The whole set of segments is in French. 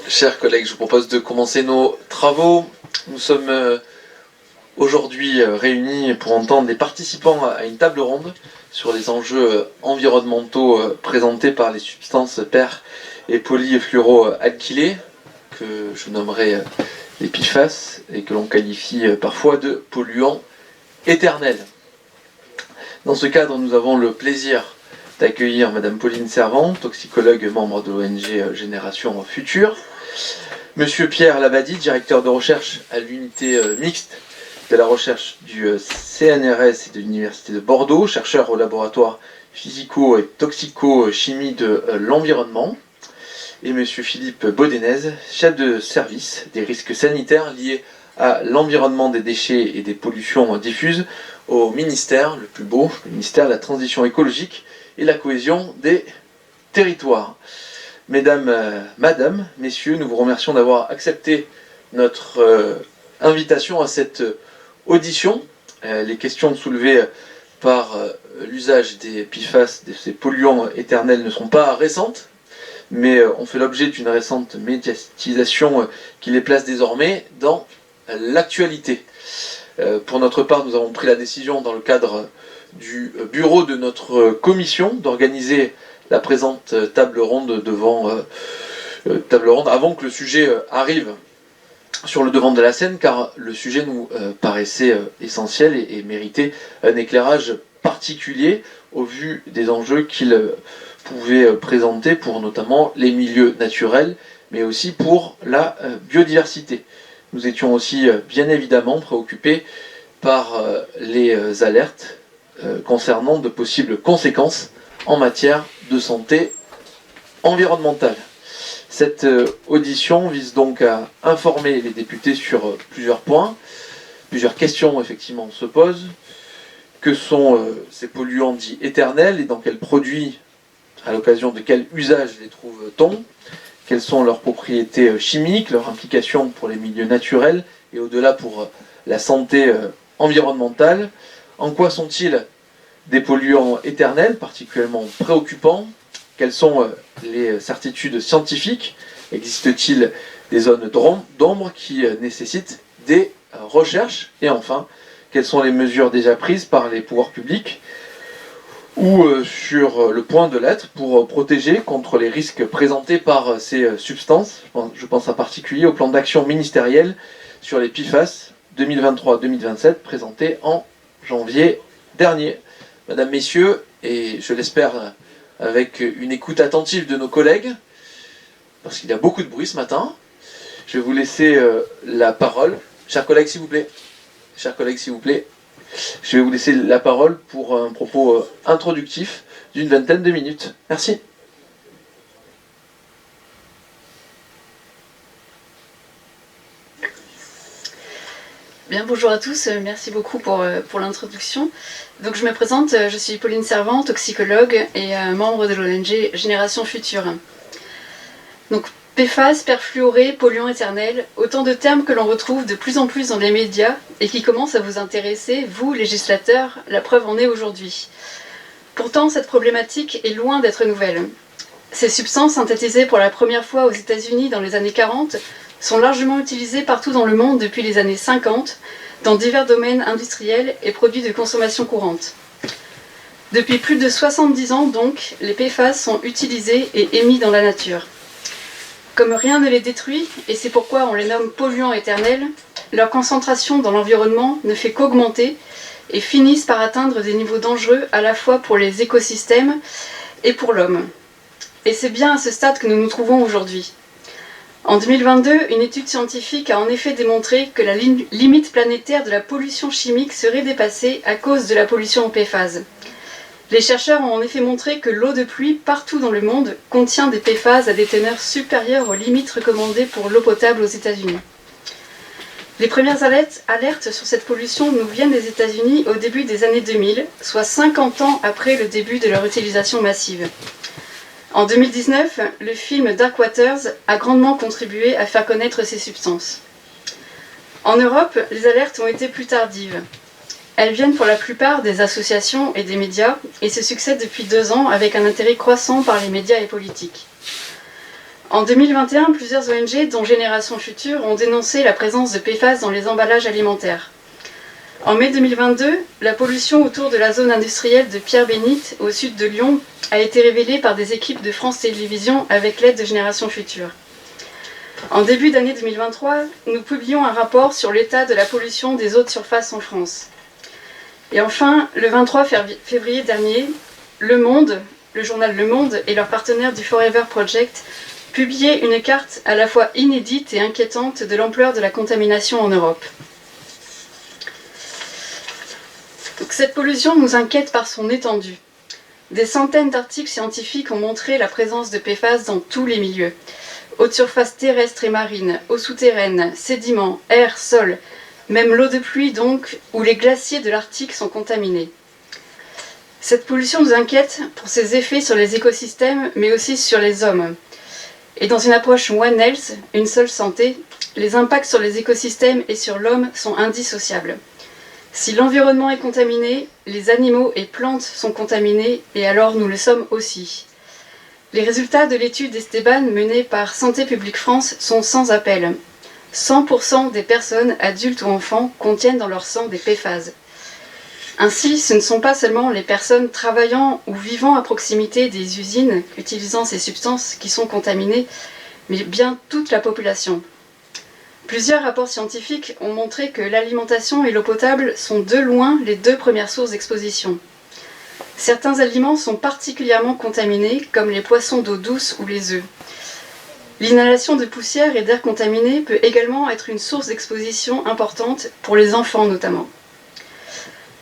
Chers collègues, je vous propose de commencer nos travaux. Nous sommes aujourd'hui réunis pour entendre les participants à une table ronde sur les enjeux environnementaux présentés par les substances per- et polyfluoroalkylées, que je nommerai les PFAS et que l'on qualifie parfois de polluants éternels. Dans ce cadre, nous avons le plaisir d'accueillir Madame Pauline Servant, toxicologue membre de l'ONG Génération Future, Monsieur Pierre Labadie, directeur de recherche à l'unité mixte de la recherche du CNRS et de l'Université de Bordeaux, chercheur au laboratoire physico- et toxico-chimie de l'environnement, et Monsieur Philippe Bodenez, chef de service des risques sanitaires liés à l'environnement des déchets et des pollutions diffuses au ministère, le plus beau, le ministère de la Transition écologique et la cohésion des territoires. Mesdames, Madame, Messieurs, nous vous remercions d'avoir accepté notre invitation à cette audition. Les questions soulevées par l'usage des PFAS, de ces polluants éternels, ne sont pas récentes, mais ont fait l'objet d'une récente médiatisation qui les place désormais dans l'actualité. Pour notre part, nous avons pris la décision, dans le cadre du bureau de notre commission, d'organiser la présente table ronde avant que le sujet arrive sur le devant de la scène, car le sujet nous paraissait essentiel et méritait un éclairage particulier au vu des enjeux qu'il pouvait présenter pour notamment les milieux naturels, mais aussi pour la biodiversité. Nous étions aussi bien évidemment préoccupés par les alertes concernant de possibles conséquences en matière de santé environnementale. Cette audition vise donc à informer les députés sur plusieurs points. Plusieurs questions effectivement se posent. Que sont ces polluants dits éternels et dans quels produits, à l'occasion de quel usage les trouve-t-on? Quelles sont leurs propriétés chimiques, leur implication pour les milieux naturels et au-delà pour la santé environnementale? En quoi sont-ils des polluants éternels particulièrement préoccupants? Quelles sont les certitudes scientifiques? Existe-t-il des zones d'ombre qui nécessitent des recherches? Et enfin, quelles sont les mesures déjà prises par les pouvoirs publics ou sur le point de l'être pour protéger contre les risques présentés par ces substances? Je pense en particulier au plan d'action ministériel sur les PFAS 2023-2027 présenté en janvier dernier. Mesdames, Messieurs, et je l'espère avec une écoute attentive de nos collègues, parce qu'il y a beaucoup de bruit ce matin, je vais vous laisser la parole. Chers collègues, s'il vous plaît. Chers collègues, s'il vous plaît. Je vais vous laisser la parole pour un propos introductif d'une vingtaine de minutes. Merci. Bien, bonjour à tous, merci beaucoup pour l'introduction. Donc je me présente, je suis Pauline Servant, toxicologue et membre de l'ONG Génération Future. Donc PFAS, perfluorés, polluants éternels, autant de termes que l'on retrouve de plus en plus dans les médias et qui commencent à vous intéresser, vous législateurs, la preuve en est aujourd'hui. Pourtant, cette problématique est loin d'être nouvelle. Ces substances synthétisées pour la première fois aux États-Unis dans les années 40 sont largement utilisées partout dans le monde depuis les années 50, dans divers domaines industriels et produits de consommation courante. Depuis plus de 70 ans donc, les PFAS sont utilisés et émis dans la nature. Comme rien ne les détruit, et c'est pourquoi on les nomme polluants éternels, leur concentration dans l'environnement ne fait qu'augmenter et finissent par atteindre des niveaux dangereux à la fois pour les écosystèmes et pour l'homme. Et c'est bien à ce stade que nous nous trouvons aujourd'hui. En 2022, une étude scientifique a en effet démontré que la limite planétaire de la pollution chimique serait dépassée à cause de la pollution au PFAS. Les chercheurs ont en effet montré que l'eau de pluie partout dans le monde contient des PFAS à des teneurs supérieures aux limites recommandées pour l'eau potable aux États-Unis. Les premières alertes sur cette pollution nous viennent des États-Unis au début des années 2000, soit 50 ans après le début de leur utilisation massive. En 2019, le film Dark Waters a grandement contribué à faire connaître ces substances. En Europe, les alertes ont été plus tardives. Elles viennent pour la plupart des associations et des médias et se succèdent depuis 2 ans avec un intérêt croissant par les médias et politiques. En 2021, plusieurs ONG, dont Génération Future, ont dénoncé la présence de PFAS dans les emballages alimentaires. En mai 2022, la pollution autour de la zone industrielle de Pierre-Bénite, au sud de Lyon, a été révélée par des équipes de France Télévisions avec l'aide de Génération Future. En début d'année 2023, nous publions un rapport sur l'état de la pollution des eaux de surface en France. Et enfin, le 23 février dernier, Le journal Le Monde et leur partenaire du Forever Project publiaient une carte à la fois inédite et inquiétante de l'ampleur de la contamination en Europe. Donc, cette pollution nous inquiète par son étendue. Des centaines d'articles scientifiques ont montré la présence de PFAS dans tous les milieux. Eau de surface terrestre et marine, eau souterraine, sédiments, air, sol, même l'eau de pluie donc, où les glaciers de l'Arctique sont contaminés. Cette pollution nous inquiète pour ses effets sur les écosystèmes, mais aussi sur les hommes. Et dans une approche One Health, une seule santé, les impacts sur les écosystèmes et sur l'homme sont indissociables. Si l'environnement est contaminé, les animaux et plantes sont contaminés, et alors nous le sommes aussi. Les résultats de l'étude d'Esteban menée par Santé publique France sont sans appel. 100% des personnes, adultes ou enfants, contiennent dans leur sang des PFAS. Ainsi, ce ne sont pas seulement les personnes travaillant ou vivant à proximité des usines utilisant ces substances qui sont contaminées, mais bien toute la population. Plusieurs rapports scientifiques ont montré que l'alimentation et l'eau potable sont de loin les deux premières sources d'exposition. Certains aliments sont particulièrement contaminés, comme les poissons d'eau douce ou les œufs. L'inhalation de poussière et d'air contaminé peut également être une source d'exposition importante, pour les enfants notamment.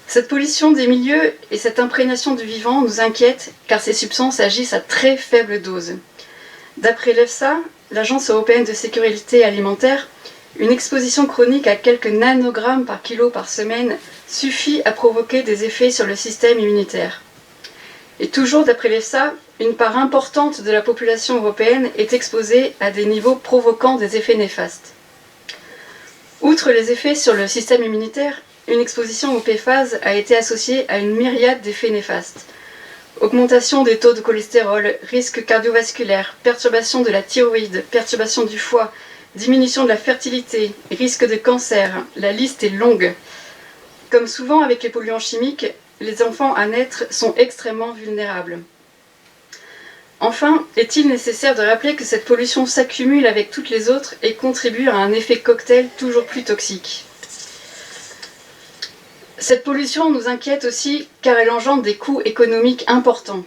Cette pollution des milieux et cette imprégnation du vivant nous inquiètent car ces substances agissent à très faible dose. D'après l'EFSA, l'Agence européenne de sécurité alimentaire, une exposition chronique à quelques nanogrammes par kilo par semaine suffit à provoquer des effets sur le système immunitaire. Et toujours d'après l'EFSA, une part importante de la population européenne est exposée à des niveaux provoquant des effets néfastes. Outre les effets sur le système immunitaire, une exposition au PFAS a été associée à une myriade d'effets néfastes. Augmentation des taux de cholestérol, risques cardiovasculaires, perturbation de la thyroïde, perturbation du foie, diminution de la fertilité, risque de cancer, la liste est longue. Comme souvent avec les polluants chimiques, les enfants à naître sont extrêmement vulnérables. Enfin, est-il nécessaire de rappeler que cette pollution s'accumule avec toutes les autres et contribue à un effet cocktail toujours plus toxique. Cette pollution nous inquiète aussi car elle engendre des coûts économiques importants.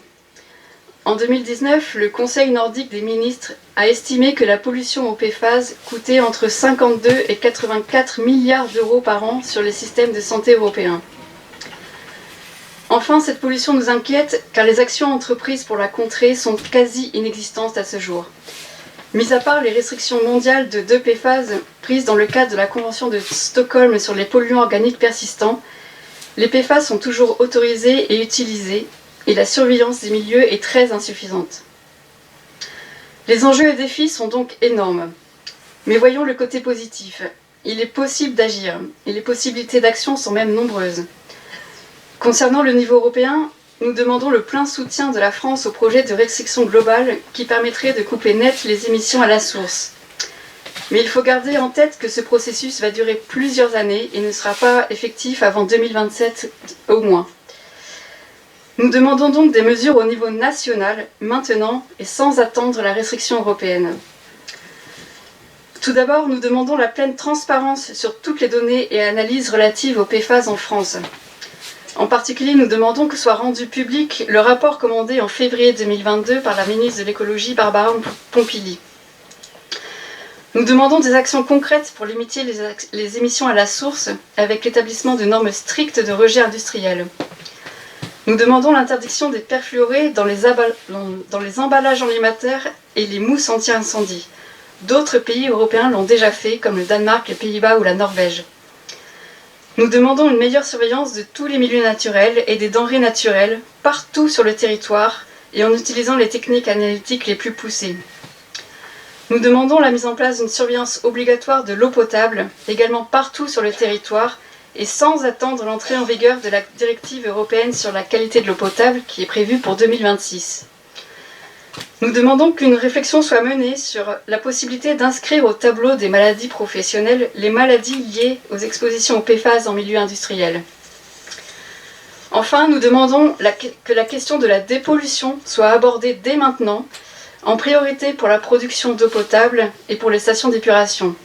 En 2019, le Conseil nordique des ministres a estimé que la pollution au PFAS coûtait entre 52 et 84 milliards d'euros par an sur les systèmes de santé européens. Enfin, cette pollution nous inquiète car les actions entreprises pour la contrer sont quasi inexistantes à ce jour. Mis à part les restrictions mondiales de 2 PFAS prises dans le cadre de la Convention de Stockholm sur les polluants organiques persistants, les PFAS sont toujours autorisés et utilisés, et la surveillance des milieux est très insuffisante. Les enjeux et défis sont donc énormes. Mais voyons le côté positif. Il est possible d'agir, et les possibilités d'action sont même nombreuses. Concernant le niveau européen, nous demandons le plein soutien de la France au projet de restriction globale qui permettrait de couper net les émissions à la source. Mais il faut garder en tête que ce processus va durer plusieurs années et ne sera pas effectif avant 2027 au moins. Nous demandons donc des mesures au niveau national, maintenant et sans attendre la restriction européenne. Tout d'abord, nous demandons la pleine transparence sur toutes les données et analyses relatives aux PFAS en France. En particulier, nous demandons que soit rendu public le rapport commandé en février 2022 par la ministre de l'écologie Barbara Pompili. Nous demandons des actions concrètes pour limiter les émissions à la source avec l'établissement de normes strictes de rejet industriel. Nous demandons l'interdiction des perfluorés dans les emballages alimentaires et les mousses anti-incendie. D'autres pays européens l'ont déjà fait, comme le Danemark, les Pays-Bas ou la Norvège. Nous demandons une meilleure surveillance de tous les milieux naturels et des denrées naturelles, partout sur le territoire, et en utilisant les techniques analytiques les plus poussées. Nous demandons la mise en place d'une surveillance obligatoire de l'eau potable, également partout sur le territoire, et sans attendre l'entrée en vigueur de la directive européenne sur la qualité de l'eau potable, qui est prévue pour 2026. Nous demandons qu'une réflexion soit menée sur la possibilité d'inscrire au tableau des maladies professionnelles les maladies liées aux expositions aux PFAS en milieu industriel. Enfin, nous demandons que la question de la dépollution soit abordée dès maintenant, en priorité pour la production d'eau potable et pour les stations d'épuration.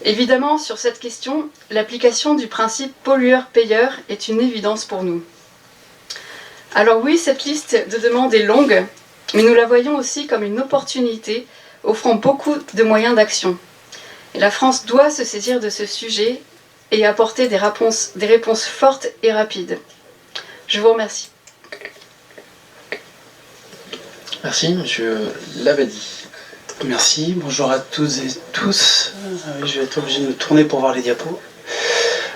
Évidemment, sur cette question, l'application du principe pollueur-payeur est une évidence pour nous. Alors oui, cette liste de demandes est longue, mais nous la voyons aussi comme une opportunité offrant beaucoup de moyens d'action. Et la France doit se saisir de ce sujet et apporter des réponses fortes et rapides. Je vous remercie. Merci, monsieur Labadie. Merci, bonjour à toutes et tous. Je vais être obligé de me tourner pour voir les diapos.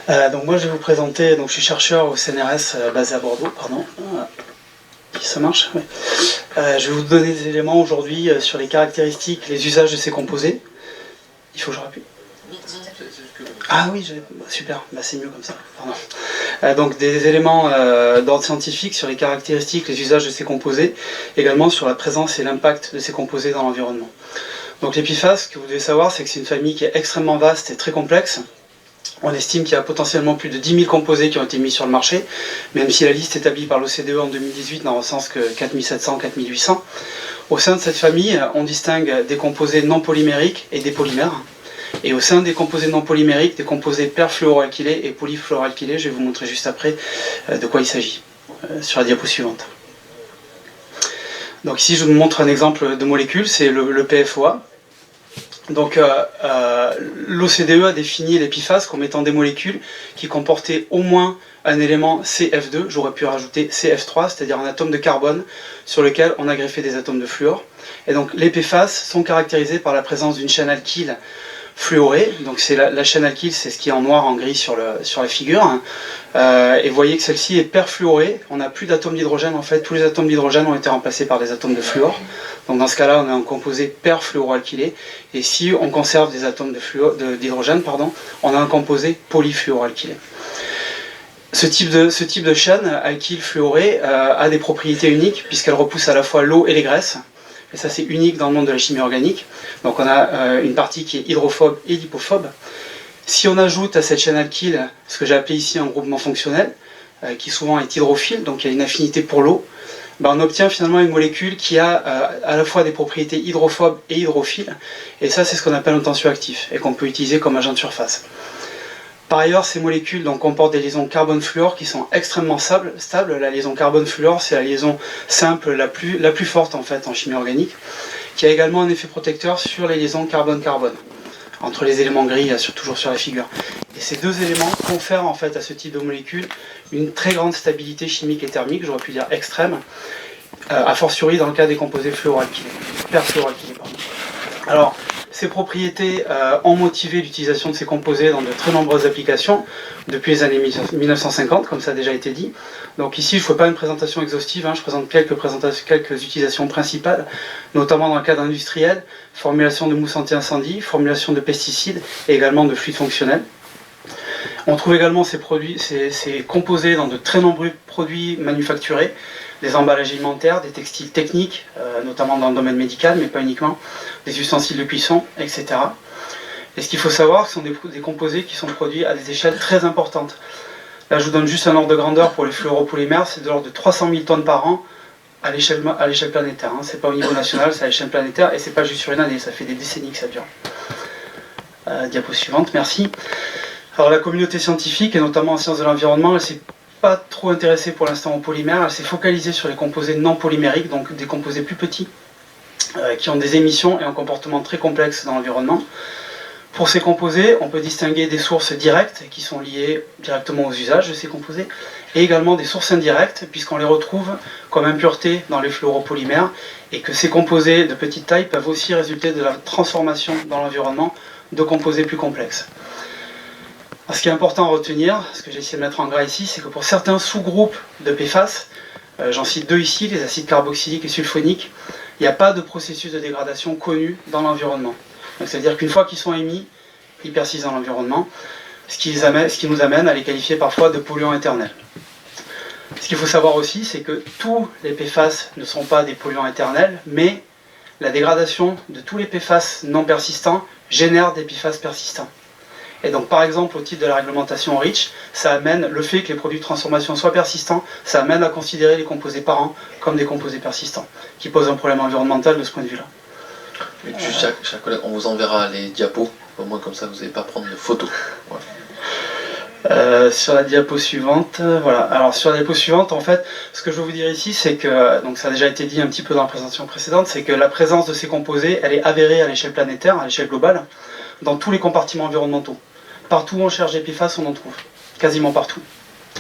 Donc moi je vais vous présenter, donc je suis chercheur au CNRS basé à Bordeaux, pardon. Ça marche, ouais. Je vais vous donner des éléments aujourd'hui sur les caractéristiques, les usages de ces composés. Il faut que je rappuie. Ah oui, super, c'est mieux comme ça. Pardon. Donc des éléments d'ordre scientifique sur les caractéristiques, les usages de ces composés, également sur la présence et l'impact de ces composés dans l'environnement. Donc les PFAS, ce que vous devez savoir, c'est que c'est une famille qui est extrêmement vaste et très complexe. On estime qu'il y a potentiellement plus de 10 000 composés qui ont été mis sur le marché, même si la liste établie par l'OCDE en 2018 n'en recense que 4 700, 4 800. Au sein de cette famille, on distingue des composés non polymériques et des polymères. Et au sein des composés non polymériques, des composés perfluoroalkylés et polyfluoroalkylés, je vais vous montrer juste après de quoi il s'agit, sur la diapo suivante. Donc ici je vous montre un exemple de molécule, c'est le PFOA. Donc l'OCDE a défini les PFAS comme étant des molécules qui comportaient au moins un élément CF2, j'aurais pu rajouter CF3, c'est-à-dire un atome de carbone sur lequel on a greffé des atomes de fluor. Et donc les PFAS sont caractérisés par la présence d'une chaîne alkyle fluorée, donc c'est la chaîne alkyle, c'est ce qui est en noir, en gris sur la figure, et vous voyez que celle-ci est perfluorée, on n'a plus d'atomes d'hydrogène en fait, tous les atomes d'hydrogène ont été remplacés par des atomes de fluor, donc dans ce cas-là on a un composé perfluoroalkylé, et si on conserve des atomes d'hydrogène, on a un composé polyfluoroalkylé. Ce type de chaîne alkyle fluorée a des propriétés uniques puisqu'elle repousse à la fois l'eau et les graisses. Et ça c'est unique dans le monde de la chimie organique. Donc on a une partie qui est hydrophobe et lipophobe. Si on ajoute à cette chaîne alkyle ce que j'ai appelé ici un groupement fonctionnel, qui souvent est hydrophile, donc il y a une affinité pour l'eau, on obtient finalement une molécule qui a à la fois des propriétés hydrophobes et hydrophiles. Et ça c'est ce qu'on appelle un tensioactif et qu'on peut utiliser comme agent de surface. Par ailleurs, ces molécules comportent des liaisons carbone-fluor qui sont extrêmement stables. La liaison carbone-fluor, c'est la liaison simple la plus forte en fait en chimie organique, qui a également un effet protecteur sur les liaisons carbone-carbone, entre les éléments gris, toujours sur la figure. Et ces deux éléments confèrent en fait à ce type de molécule une très grande stabilité chimique et thermique, j'aurais pu dire extrême, a fortiori dans le cas des composés perfluoroalkylés. Alors, ces propriétés ont motivé l'utilisation de ces composés dans de très nombreuses applications depuis les années 1950, comme ça a déjà été dit. Donc ici, je ne fais pas une présentation exhaustive, je présente quelques utilisations principales, notamment dans le cadre industriel, formulation de mousse anti-incendie, formulation de pesticides et également de fluides fonctionnels. On trouve également ces composés dans de très nombreux produits manufacturés, des emballages alimentaires, des textiles techniques, notamment dans le domaine médical, mais pas uniquement, des ustensiles de cuisson, etc. Et ce qu'il faut savoir, ce sont des composés qui sont produits à des échelles très importantes. Là, je vous donne juste un ordre de grandeur pour les fluoropolymères, c'est de l'ordre de 300 000 tonnes par an à l'échelle planétaire. C'est pas au niveau national, c'est à l'échelle planétaire, et c'est pas juste sur une année, ça fait des décennies que ça dure. Diapo suivante, merci. Alors la communauté scientifique, et notamment en sciences de l'environnement, elle s'est pas trop intéressée pour l'instant aux polymères, elle s'est focalisée sur les composés non polymériques, donc des composés plus petits, qui ont des émissions et un comportement très complexe dans l'environnement. Pour ces composés, on peut distinguer des sources directes, qui sont liées directement aux usages de ces composés, et également des sources indirectes, puisqu'on les retrouve comme impuretés dans les fluoropolymères, et que ces composés de petite taille peuvent aussi résulter de la transformation dans l'environnement de composés plus complexes. Alors, ce qui est important à retenir, ce que j'ai essayé de mettre en gras ici, c'est que pour certains sous-groupes de PFAS, j'en cite deux ici, les acides carboxyliques et sulfoniques, il n'y a pas de processus de dégradation connu dans l'environnement. C'est-à-dire qu'une fois qu'ils sont émis, ils persistent dans l'environnement, ce qui nous amène à les qualifier parfois de polluants éternels. Ce qu'il faut savoir aussi, c'est que tous les PFAS ne sont pas des polluants éternels, mais la dégradation de tous les PFAS non persistants génère des PFAS persistants. Et donc par exemple au titre de la réglementation REACH, ça amène le fait que les produits de transformation soient persistants, ça amène à considérer les composés parents comme des composés persistants, qui posent un problème environnemental de ce point de vue-là. Chers collègues, on vous enverra les diapos, au moins comme ça vous n'allez pas prendre de photos. Voilà. Sur la diapo suivante, voilà. Alors sur la diapo suivante, en fait, ce que je veux vous dire ici, c'est que, donc ça a déjà été dit un petit peu dans la présentation précédente, c'est que la présence de ces composés, elle est avérée à l'échelle planétaire, à l'échelle globale, dans tous les compartiments environnementaux. Partout où on cherche des PFAS, on en trouve, quasiment partout,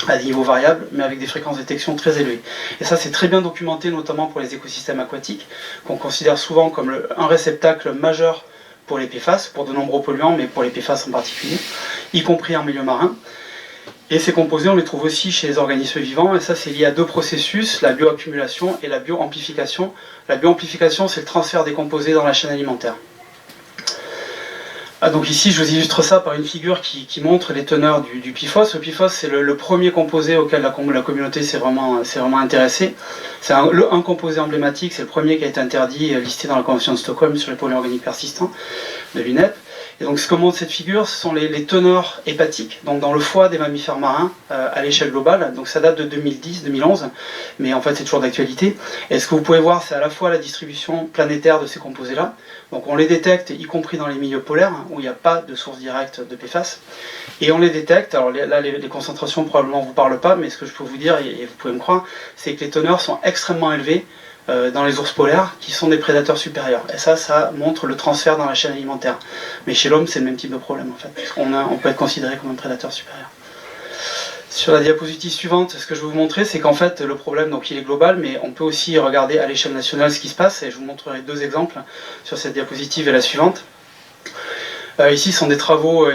à des niveaux variables, mais avec des fréquences de détection très élevées. Et ça, c'est très bien documenté, notamment pour les écosystèmes aquatiques, qu'on considère souvent comme un réceptacle majeur pour les PFAS, pour de nombreux polluants, mais pour les PFAS en particulier, y compris en milieu marin. Et ces composés, on les trouve aussi chez les organismes vivants, et ça c'est lié à deux processus, la bioaccumulation et la bioamplification. La bioamplification, c'est le transfert des composés dans la chaîne alimentaire. Donc ici, je vous illustre ça par une figure qui montre les teneurs du PFOS. Le PFOS, c'est le premier composé auquel la communauté s'est vraiment intéressée. C'est un composé emblématique, c'est le premier qui a été interdit, listé dans la Convention de Stockholm sur les polluants organiques persistants de l'UNEP. Et donc ce que montre cette figure, ce sont les teneurs hépatiques, donc dans le foie des mammifères marins à l'échelle globale. Donc ça date de 2010-2011, mais en fait c'est toujours d'actualité. Et ce que vous pouvez voir, c'est à la fois la distribution planétaire de ces composés-là. Donc on les détecte, y compris dans les milieux polaires, où il n'y a pas de source directe de PFAS. Et on les détecte, alors là les concentrations probablement ne vous parlent pas, mais ce que je peux vous dire, et vous pouvez me croire, c'est que les teneurs sont extrêmement élevées dans les ours polaires, qui sont des prédateurs supérieurs. Et ça montre le transfert dans la chaîne alimentaire. Mais chez l'homme, c'est le même type de problème, en fait. On peut être considéré comme un prédateur supérieur. Sur la diapositive suivante, ce que je vais vous montrer, c'est qu'en fait, le problème, donc, il est global, mais on peut aussi regarder à l'échelle nationale ce qui se passe, et je vous montrerai deux exemples sur cette diapositive et la suivante. Ici, ce sont des travaux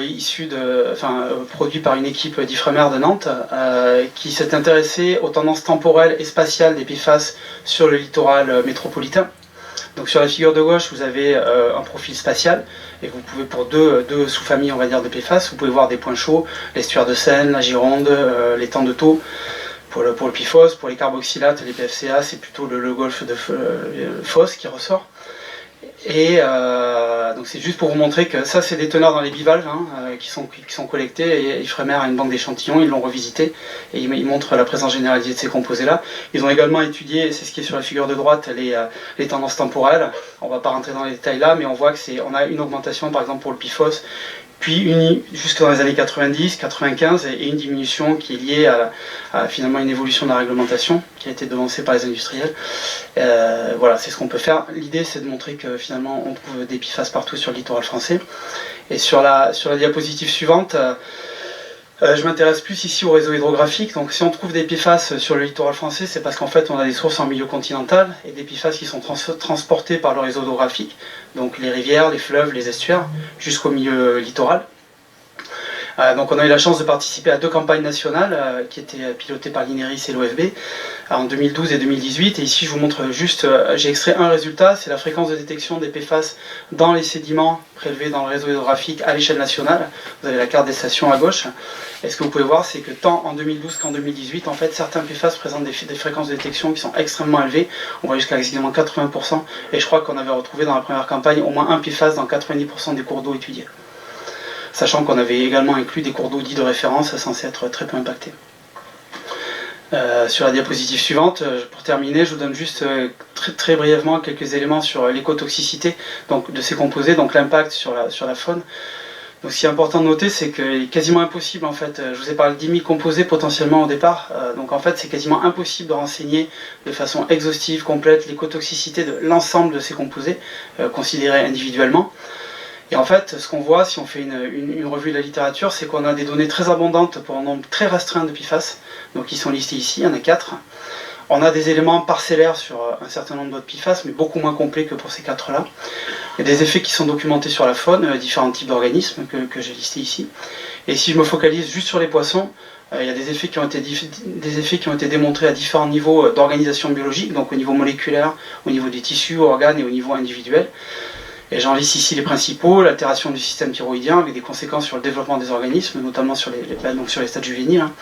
produits par une équipe d'Ifremer de Nantes qui s'est intéressée aux tendances temporelles et spatiales des PFAS sur le littoral métropolitain. Donc sur la figure de gauche, vous avez un profil spatial, et vous pouvez, pour deux sous-familles, on va dire, de PFAS, vous pouvez voir des points chauds, l'estuaire de Seine, la Gironde, l'étang de Thau. Pour le PFOS, pour les carboxylates et les PFCA, c'est plutôt le golfe de Fos qui ressort. Et donc c'est juste pour vous montrer que ça, c'est des teneurs dans les bivalves qui sont collectés, et Ifremer a une banque d'échantillons, ils l'ont revisité et ils montrent la présence généralisée de ces composés-là. Ils ont également étudié, c'est ce qui est sur la figure de droite, les tendances temporelles. On ne va pas rentrer dans les détails là, mais on voit qu'on a une augmentation par exemple pour le PFOS, puis jusque dans les années 90, 95, et une diminution qui est liée à finalement une évolution de la réglementation qui a été devancée par les industriels. Voilà, c'est ce qu'on peut faire. L'idée, c'est de montrer que finalement on trouve des PFAS partout sur le littoral français. Et sur la diapositive suivante, je m'intéresse plus ici au réseau hydrographique. Donc si on trouve des PFAS sur le littoral français, c'est parce qu'en fait on a des sources en milieu continental, et des PFAS qui sont transportés par le réseau hydrographique, donc les rivières, les fleuves, les estuaires, jusqu'au milieu littoral. Donc on a eu la chance de participer à deux campagnes nationales qui étaient pilotées par l'INERIS et l'OFB en 2012 et 2018. Et ici je vous montre juste, j'ai extrait un résultat, c'est la fréquence de détection des PFAS dans les sédiments prélevés dans le réseau hydrographique à l'échelle nationale. Vous avez la carte des stations à gauche. Et ce que vous pouvez voir, c'est que tant en 2012 qu'en 2018, en fait, certains PFAS présentent des fréquences de détection qui sont extrêmement élevées. On va jusqu'à quasiment 80%. Et je crois qu'on avait retrouvé dans la première campagne au moins un PFAS dans 90% des cours d'eau étudiés. Sachant qu'on avait également inclus des cours d'eau dits de référence censés être très peu impactés. Sur la diapositive suivante, pour terminer, je vous donne juste très brièvement quelques éléments sur l'écotoxicité de ces composés, donc l'impact sur la faune. Donc ce qui est important de noter, c'est qu'il est quasiment impossible, en fait, je vous ai parlé de 10 000 composés potentiellement au départ, donc en fait c'est quasiment impossible de renseigner de façon exhaustive, complète, l'écotoxicité de l'ensemble de ces composés, considérés individuellement. Et en fait, ce qu'on voit, si on fait une revue de la littérature, c'est qu'on a des données très abondantes pour un nombre très restreint de PFAS, donc ils sont listés ici, il y en a 4. On a des éléments parcellaires sur un certain nombre d'autres PFAS, mais beaucoup moins complets que pour ces 4-là. Il y a des effets qui sont documentés sur la faune, différents types d'organismes que j'ai listés ici. Et si je me focalise juste sur les poissons, il y a des effets qui ont été démontrés à différents niveaux d'organisation biologique, donc au niveau moléculaire, au niveau des tissus, organes et au niveau individuel. Et j'en liste ici les principaux: l'altération du système thyroïdien avec des conséquences sur le développement des organismes, notamment sur les stades juvéniles, hein.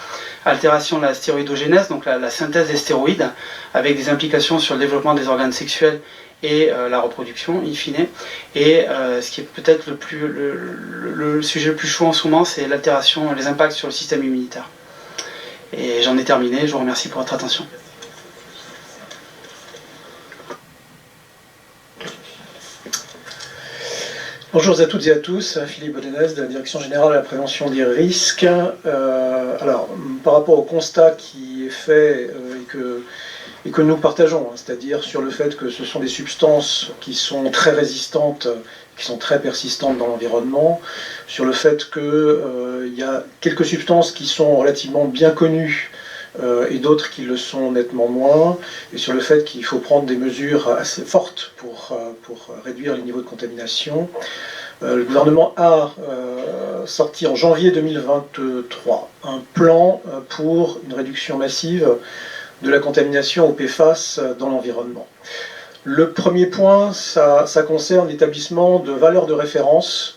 Altération de la stéroïdogénèse, donc la synthèse des stéroïdes, avec des implications sur le développement des organes sexuels et la reproduction, in fine. Et ce qui est peut-être le sujet le plus chaud en ce moment, c'est l'altération, les impacts sur le système immunitaire. Et j'en ai terminé, je vous remercie pour votre attention. Bonjour à toutes et à tous, Philippe Bodenès de la Direction Générale de la Prévention des Risques. Alors, par rapport au constat qui est fait et que nous partageons, hein, c'est-à-dire sur le fait que ce sont des substances qui sont très résistantes, qui sont très persistantes dans l'environnement, sur le fait qu'il y a quelques substances qui sont relativement bien connues et d'autres qui le sont nettement moins, et sur le fait qu'il faut prendre des mesures assez fortes pour réduire les niveaux de contamination. Le gouvernement a sorti en janvier 2023 un plan pour une réduction massive de la contamination au PFAS dans l'environnement. Le premier point, ça concerne l'établissement de valeurs de référence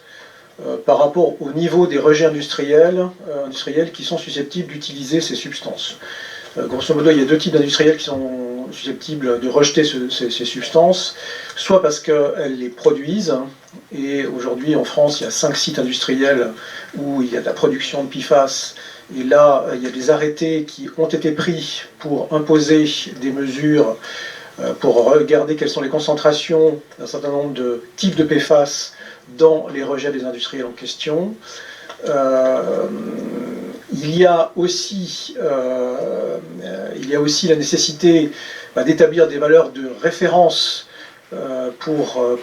par rapport au niveau des rejets industriels qui sont susceptibles d'utiliser ces substances. Grosso modo, il y a deux types d'industriels qui sont susceptibles de rejeter ces substances, soit parce qu'elles les produisent, et aujourd'hui en France, il y a 5 sites industriels où il y a de la production de PFAS, et là, il y a des arrêtés qui ont été pris pour imposer des mesures pour regarder quelles sont les concentrations d'un certain nombre de types de PFAS dans les rejets des industriels en question. Il y a aussi la nécessité d'établir des valeurs de référence pour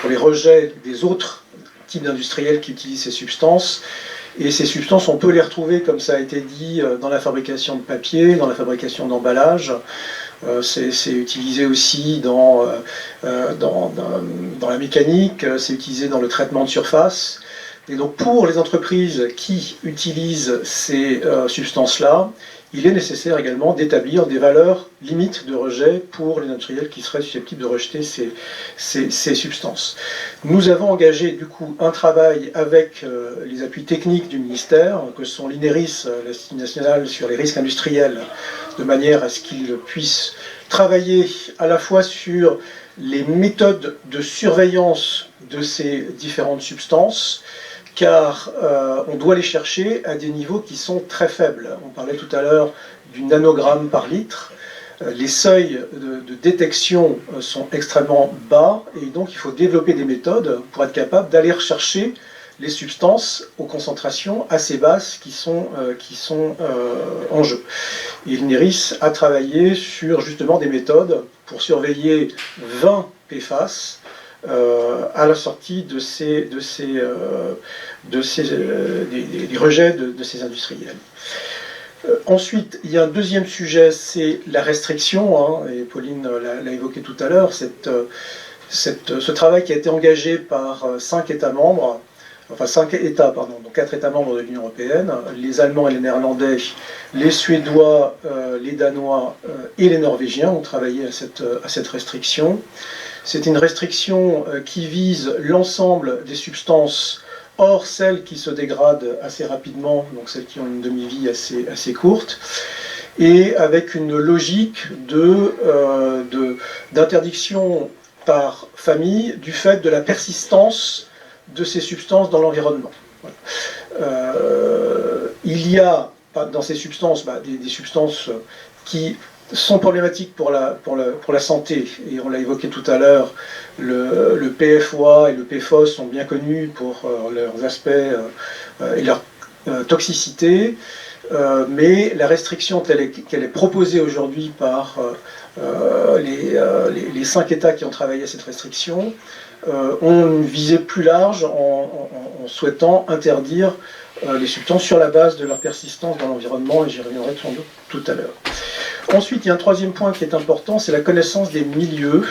les rejets des autres types d'industriels qui utilisent ces substances. Et ces substances, on peut les retrouver, comme ça a été dit, dans la fabrication de papier, dans la fabrication d'emballage. C'est utilisé aussi dans la mécanique, c'est utilisé dans le traitement de surface. Et donc pour les entreprises qui utilisent ces substances-là, il est nécessaire également d'établir des valeurs limites de rejet pour les industriels qui seraient susceptibles de rejeter ces substances. Nous avons engagé du coup un travail avec les appuis techniques du ministère, que sont l'INERIS, l'Institut national sur les risques industriels, de manière à ce qu'ils puissent travailler à la fois sur les méthodes de surveillance de ces différentes substances, car on doit les chercher à des niveaux qui sont très faibles. On parlait tout à l'heure du nanogramme par litre. Les seuils de détection sont extrêmement bas, et donc il faut développer des méthodes pour être capable d'aller rechercher les substances aux concentrations assez basses qui sont en jeu. Et l'INERIS a travaillé sur justement des méthodes pour surveiller 20 PFAS à la sortie des rejets de ces industriels. Ensuite, il y a un deuxième sujet, c'est la restriction, hein, et Pauline l'a évoqué tout à l'heure, ce travail qui a été engagé par 5 États membres, enfin 4 États membres de l'Union européenne, les Allemands et les Néerlandais, les Suédois, les Danois et les Norvégiens ont travaillé à cette restriction. C'est une restriction qui vise l'ensemble des substances, hors celles qui se dégradent assez rapidement, donc celles qui ont une demi-vie assez courte, et avec une logique d'interdiction par famille du fait de la persistance de ces substances dans l'environnement. Voilà. Il y a dans ces substances des substances qui sont problématiques pour la santé, et on l'a évoqué tout à l'heure, le PFOA et le PFOS sont bien connus pour leurs aspects et leur toxicité, mais la restriction qu'elle est proposée aujourd'hui par les 5 États qui ont travaillé à cette restriction ont une visée plus large en souhaitant interdire les substances sur la base de leur persistance dans l'environnement, et j'y reviendrai sans doute tout à l'heure. Ensuite, il y a un troisième point qui est important, c'est la connaissance des milieux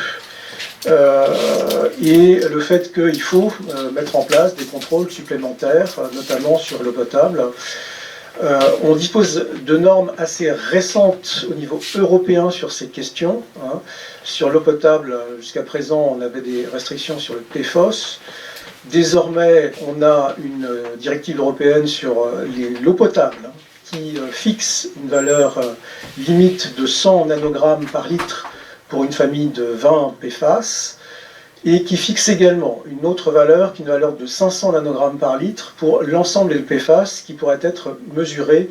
et le fait qu'il faut mettre en place des contrôles supplémentaires, notamment sur l'eau potable. On dispose de normes assez récentes au niveau européen sur ces questions. Hein. Sur l'eau potable, jusqu'à présent, on avait des restrictions sur le PFOS. Désormais, on a une directive européenne sur l'eau potable qui fixe une valeur limite de 100 nanogrammes par litre pour une famille de 20 PFAS et qui fixe également une autre valeur, qui est une valeur de 500 nanogrammes par litre pour l'ensemble des PFAS qui pourraient être mesurés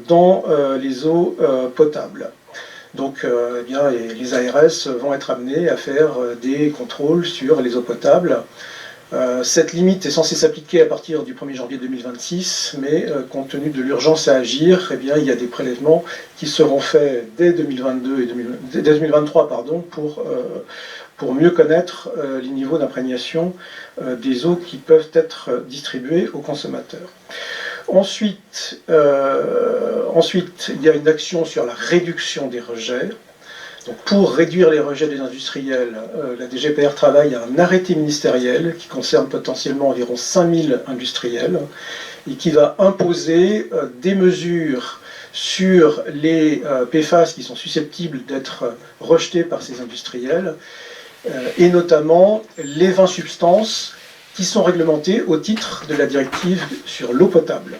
dans les eaux potables. Donc eh bien, les ARS vont être amenés à faire des contrôles sur les eaux potables. Cette limite est censée s'appliquer à partir du 1er janvier 2026, mais compte tenu de l'urgence à agir, eh bien, il y a des prélèvements qui seront faits dès 2023 pour mieux connaître les niveaux d'imprégnation des eaux qui peuvent être distribuées aux consommateurs. Ensuite, il y a une action sur la réduction des rejets. Donc, pour réduire les rejets des industriels, la DGPR travaille à un arrêté ministériel qui concerne potentiellement environ 5000 industriels et qui va imposer des mesures sur les PFAS qui sont susceptibles d'être rejetés par ces industriels et notamment les 20 substances qui sont réglementées au titre de la directive sur l'eau potable.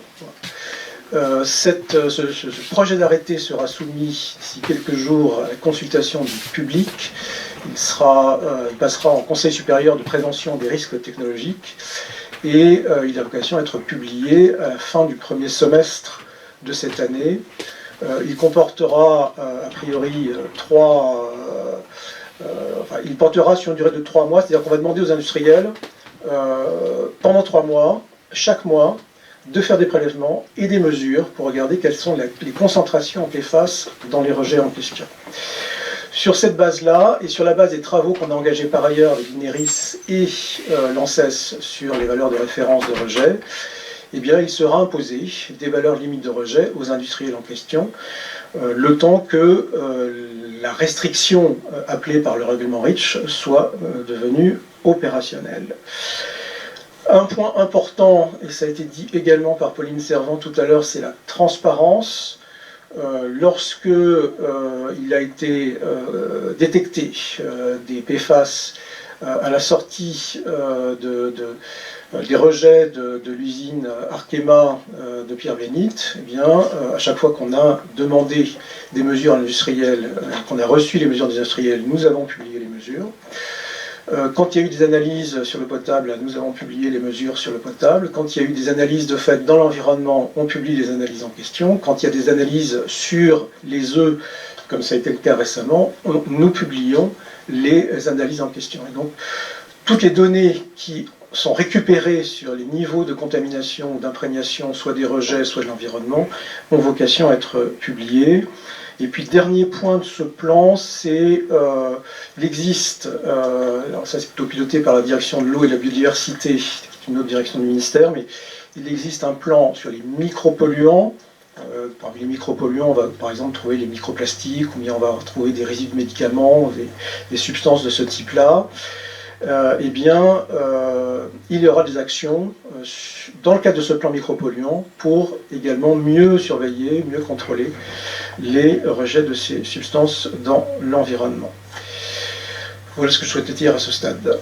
Ce projet d'arrêté sera soumis d'ici quelques jours à la consultation du public. Il passera en Conseil supérieur de prévention des risques technologiques et il a vocation à être publié à la fin du premier semestre de cette année. Il comportera a priori il portera sur une durée de 3 mois, c'est-à-dire qu'on va demander aux industriels pendant 3 mois, chaque mois, de faire des prélèvements et des mesures pour regarder quelles sont les concentrations en PFAS dans les rejets en question. Sur cette base-là, et sur la base des travaux qu'on a engagés par ailleurs avec l'INERIS et l'ANSES sur les valeurs de référence de rejet, eh bien, il sera imposé des valeurs limites de rejet aux industriels en question, le temps que la restriction appelée par le règlement REACH soit devenue opérationnelle. Un point important, et ça a été dit également par Pauline Servan tout à l'heure, c'est la transparence. Lorsque il a été détecté des PFAS à la sortie des rejets de l'usine Arkema de Pierre-Bénite, eh bien, à chaque fois qu'on a demandé des mesures industrielles, qu'on a reçu les mesures des industriels, nous avons publié les mesures. Quand il y a eu des analyses sur le potable, nous avons publié les mesures sur le potable. Quand il y a eu des analyses de fait dans l'environnement, on publie les analyses en question. Quand il y a des analyses sur les œufs, comme ça a été le cas récemment, nous publions les analyses en question. Et donc, toutes les données qui sont récupérées sur les niveaux de contamination ou d'imprégnation, soit des rejets, soit de l'environnement, ont vocation à être publiées. Et puis, dernier point de ce plan, c'est il existe, alors ça c'est plutôt piloté par la direction de l'eau et de la biodiversité, qui est une autre direction du ministère, mais il existe un plan sur les micropolluants. Parmi les micropolluants, on va par exemple trouver les microplastiques, ou bien on va retrouver des résidus de médicaments, des substances de ce type-là. Eh bien, il y aura des actions dans le cadre de ce plan micropolluant pour également mieux surveiller, mieux contrôler les rejets de ces substances dans l'environnement. Voilà ce que je souhaitais dire à ce stade.